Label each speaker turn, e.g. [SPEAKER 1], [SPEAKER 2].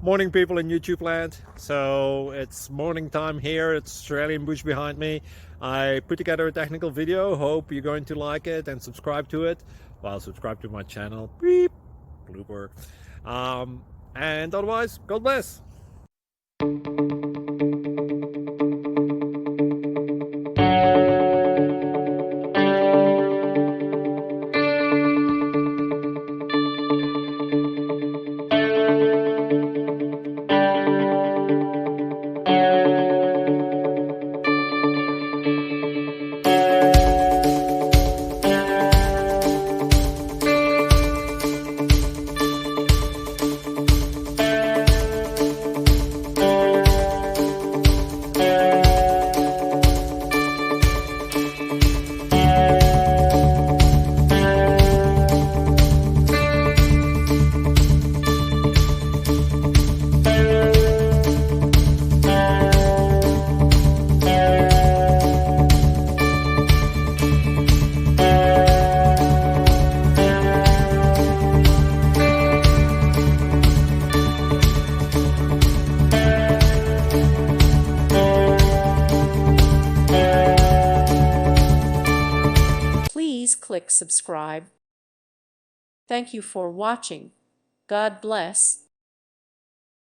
[SPEAKER 1] Morning, people in YouTube land. So it's morning time here. It's Australian bush behind me. I put together a technical video. Hope you're going to like it and subscribe to it. Well, subscribe to my channel. Beep, blooper. And otherwise, God bless.
[SPEAKER 2] Please click subscribe. Thank you for watching. God bless.